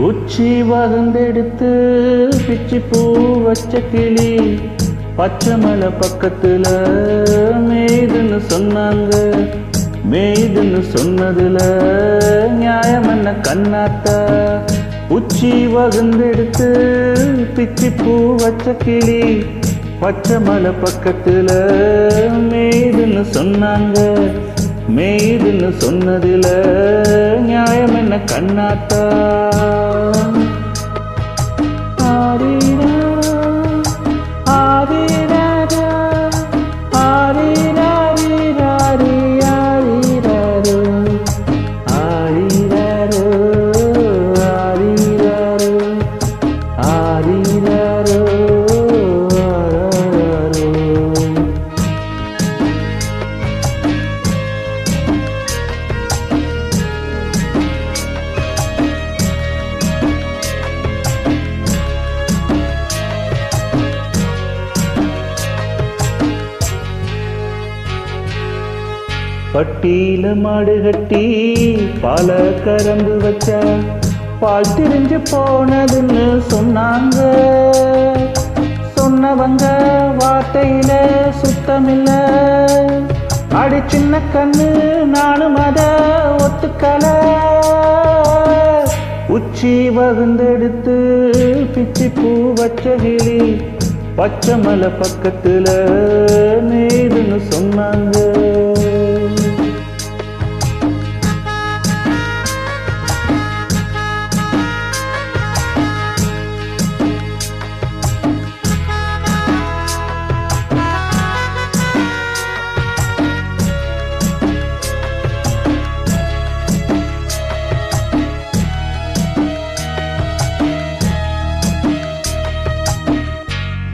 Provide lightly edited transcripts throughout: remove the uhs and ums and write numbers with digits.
உச்சி வகுந்தெடுத்து பிச்சி பூ வச்ச கிளி பச்சை மலை பக்கத்துல மேய்துன்னு சொன்னாங்க. மேய்துன்னு சொன்னதுல நியாயம் என்ன கண்ணாத்தா? உச்சி வகுந்தெடுத்து பிச்சி பூ வச்ச கிளி பச்சை மலை பக்கத்துல மேய்துன்னு சொன்னாங்க. மேய்துன்னு சொன்னதுல நியாயம் என்ன கண்ணாத்தா? பட்டியில மாடு கட்டி பால கறந்து வச்சா பால் திரிஞ்சு போனதுன்னு சொன்னாங்க. சொன்னவங்க வார்த்தையில சுத்தமில்ல. அடி சின்ன கண்ணு நானும் அத ஒத்துக்கல. உச்சி வகுந்தெடுத்து பிச்சி பூ வச்ச கிளி பச்சை மலை பக்கத்துல மேய்துன்னு சொன்னாங்க.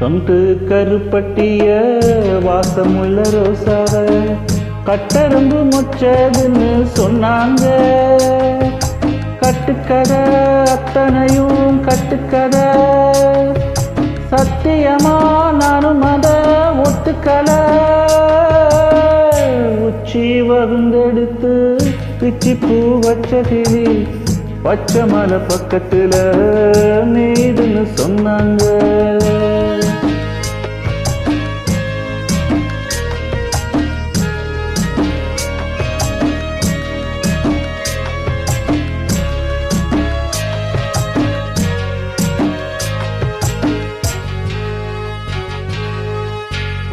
சொந்து கருப்பட்டிய வாசமுள்ள ரோசாவ கட்டரும்பு முச்சதுன்னு சொன்னாங்க. கட்டுக்கதை அத்தனையும் கட்டுக்கதை. சத்தியமா நானும் அத ஒத்துக்கல. உச்சி வகுந்தெடுத்து பிச்சி பூ வச்ச கிளி பச்சை மலை பக்கத்துல மேய்துன்னு சொன்னாங்க.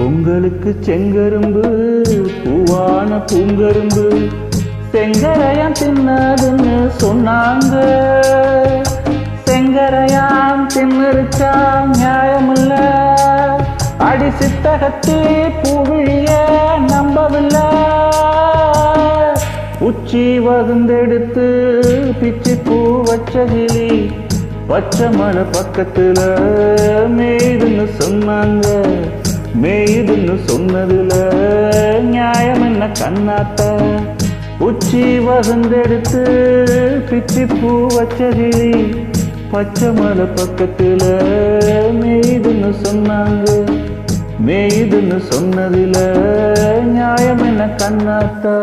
உங்களுக்கு செங்கரும்பு பூவான பூங்கரும்பு செங்கரையாம் தின்னதுன்னு சொன்னாங்க. செங்கரையாம் தின்னுருச்சா நியாயமில்ல. அடி சித்தகத்தி பூவிழிய நம்பவில்லை. உச்சி வகுந்தெடுத்து பிச்சி பூ வச்ச கிளி பச்சை மலை பக்கத்துல மேய்துன்னு சொன்னாங்க. மேய்துன்னு சொன்னதுல நியாயம் என்ன கண்ணாத்தா? உச்சி வகுந்தெடுத்து பிச்சி பூ வச்ச கிளி பச்சை மலை பக்கத்துல மேய்துன்னு சொன்னாங்க. மேய்துன்னு சொன்னதுல நியாயம் என்ன கண்ணாத்தா?